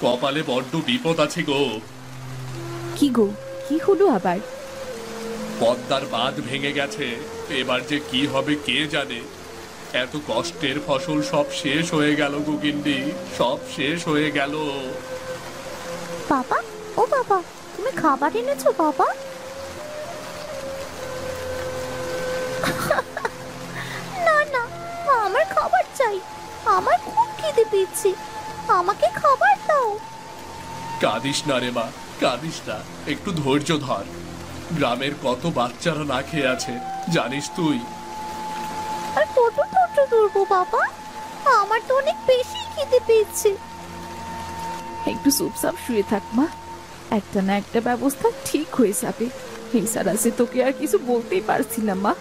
কপালে বড্ড বিপদ আছে গো। কি গো, কি হলো আবার? পদ্মার বাঁধ ভেঙে গেছে, এবার যে কি হবে কে জানে। এত কষ্টের ফসল সব শেষ হয়ে গেল গো গিন্নি, সব শেষ হয়ে গেল। বাবা, ও বাবা, তুমি খাবার এনেছো বাবা? না না, আমার খাবার চাই, আমার খুব খিদে পেয়েছে, আমাকে খাবার দাও। কাঁদিস না রে মা, কাঁদিস না, একটু ধৈর্য ধর। গ্রামের কত বাচ্চারা না খেয়ে আছে জানিস তুই? আর কত ধৈর্য ধরবো বাবা, আমার তো অনেক বেশি খিদে পেয়েছে। একটু চুপচাপ শুয়ে থাক মা, একটা না একটা ব্যবস্থা ঠিক হয়ে যাবে। এছাড়া সে তোকে আর কিছু বলতেই পারছি না মা।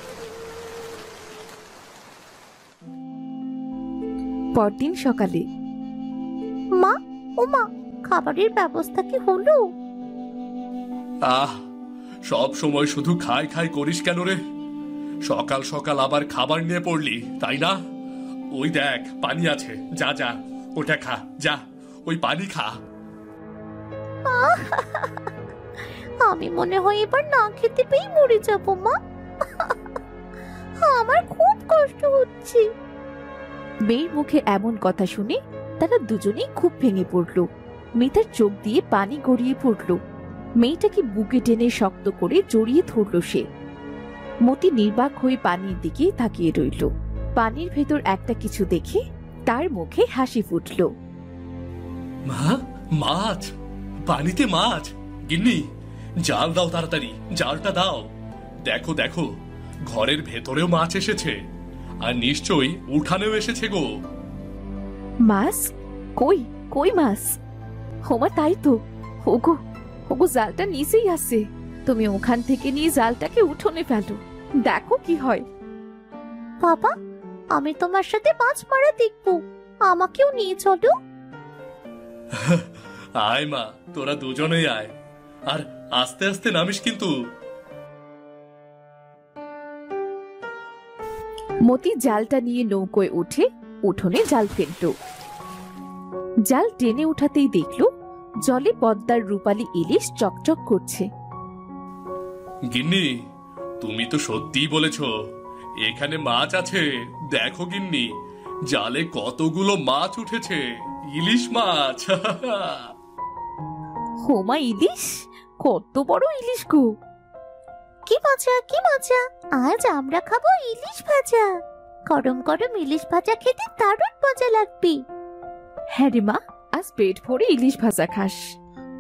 পরদিন সকালে মা, ও মা, খাবারের ব্যবস্থা কি হলো? আহ, সব সময় শুধু খাই খাই করিস কেন রে? সকাল সকাল আবার খাবার নিয়ে পড়লি তাই না? ওই দেখ পানি আছে, যা যা ওটা খা, যা ওই পানি খা। আমি মনে হয় এবার না খেতে পেয়ে মরে যাবো মা, আমার খুব কষ্ট হচ্ছে। মেয়ের মুখে এমন কথা শুনে তারা দুজনেই খুব ভেঙে পড়ল। মিতার চোখ দিয়ে পানি গড়িয়ে পড়ল। মেয়েটাকে বুকে টেনে শক্ত করে জড়িয়ে ধরল সে। মতি নির্বাক হয়ে পানির দিকে তাকিয়ে রইল। পানির ভেতর একটা কিছু দেখে তার মুখে হাসি ফুটল। মা, মাছ, পানিতে মাছ। গিন্নি, জাল দাও তাড়াতাড়ি, জালটা দাও। দেখো দেখো, ঘরের ভেতরেও মাছ এসেছে, আর নিশ্চয়ই উঠানেও এসেছে গো। মাছ? কই কই মাছ? হোমা, তাই তো, ওগো ওগো, জালটা নিচেই আছে। তুমি ওখান থেকে নিয়ে জালটাকে উঠোনে ফেলো, দেখো কি হয়। বাবা, আমি তোমার সাথে মাছ মারা দেখবো, আমাকেও নিয়ে চলো। আয় মা, তোরা দুজনেই আয়, আর আস্তে আস্তে নামিস কিন্তু। মতি জালটা নিয়ে নৌকোয় উঠে উঠোনে জাল ফেলল। জাল টেনে উঠাতেই দেখল জলে পদ্মার রূপালী ইলিশ চকচক করছে। গিন্নি, তুমি তো সত্যিই বলেছ, এখানে মাছ আছে। দেখো গিন্নি, জালে কতগুলো মাছ উঠেছে, ইলিশ মাছ। হোমা, ইলিশ? কত বড় ইলিশ গো! কি মজা, কি মজা, আজ আমরা খাবো ইলিশ ভাজা। গরম গরম ইলিশ ভাজা খেতে দারুণ মজা লাগবে। হ্যাঁ রে মা, আজ পেট ভরে ইলিশ ভাজা খাস।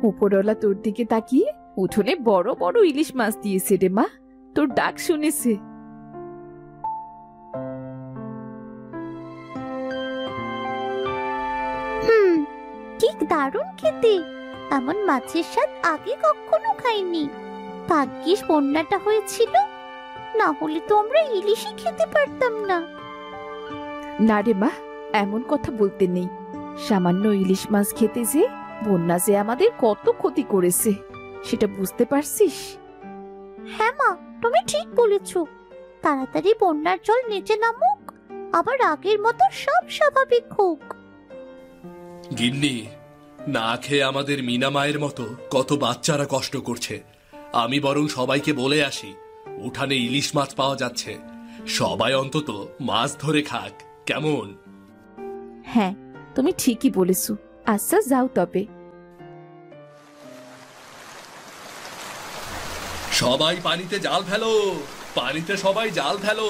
উপরওয়ালা তোর দিকে তাকিয়ে উঠোনে বড় বড় ইলিশ মাছ দিয়েছে রে মা, তোর ডাক শুনেছে। কি দারুণ খেতে, এমন মাছের স্বাদ আগে কখনো খাইনি। ভাগ্যিস বন্যাটা হয়েছিল, না হলে তো আমরা ইলিশই খেতে পারতাম না। না রে মা, এমন কথা বলতে নেই। সামান্য ইলিশ মাছ খেতে যে বন্যা যে আমাদের কত ক্ষতি করেছে, সেটা বুঝতে পারছিস? হ্যাঁ মা, তুমি ঠিক বলেছ। তাড়াতাড়ি বন্যার জল নিচে নামুক, আবার আগের মতো সব স্বাভাবিক হোক। গিন্নি, না খেয়ে আমাদের মিনা মায়ের মতো কত বাচ্চারা কষ্ট করছে। আমি বরং সবাইকে বলে আসি, উঠানে ইলিশ মাছ পাওয়া যাচ্ছে, সবাই অন্তত মাছ ধরে খাক, কেমন? হ্যাঁ, তুমি ঠিকই বলেছো। আচ্ছা, যাও তবে। সবাই পানিতে জাল ফেলো, পানিতে সবাই জাল ফেলো,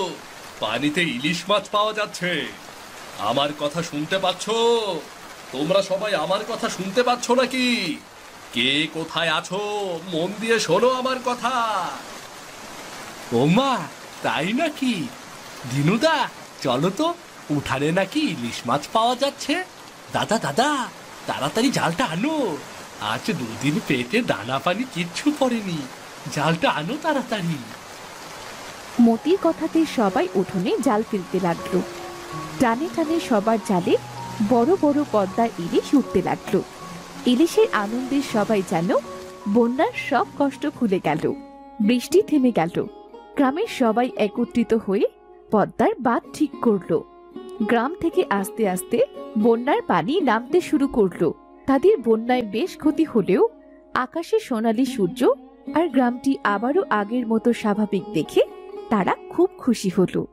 পানিতে ইলিশ মাছ পাওয়া যাচ্ছে। আমার কথা শুনতে পাচ্ছ? তোমরা সবাই আমার কথা শুনতে পাচ্ছ নাকি? কে কোথায় আছো মন দিয়ে শোনো আমার কথা। ওমা, তাই নাকি? দিনুদা, চলো তো, উঠানে নাকি ইলিশ মাছ পাওয়া যাচ্ছে। দাদা দাদা, তাড়াতাড়ি জালটা আনো। আজ দুদিন পেটে দানা পানি কিচ্ছু পড়েনি, জালটা আনো তাড়াতাড়ি। মতির কথাতে সবাই উঠোনে জাল ফেলতে লাগলো। টানে টানে সবার জালে বড় বড় পদ্মার ইলিশ উঠতে লাগলো। ইলিশের আনন্দে সবাই যেন বন্যার সব কষ্ট ভুলে গেল। বৃষ্টি থেমে গেল। গ্রামের সবাই একত্রিত হয়ে পদ্মার বাঁধ ঠিক করলো। গ্রাম থেকে আস্তে আস্তে বন্যার পানি নামতে শুরু করলো। তাদের বন্যায় বেশ ক্ষতি হলেও আকাশে সোনালী সূর্য আর গ্রামটি আবারও আগের মতো স্বাভাবিক দেখে তারা খুব খুশি হলো।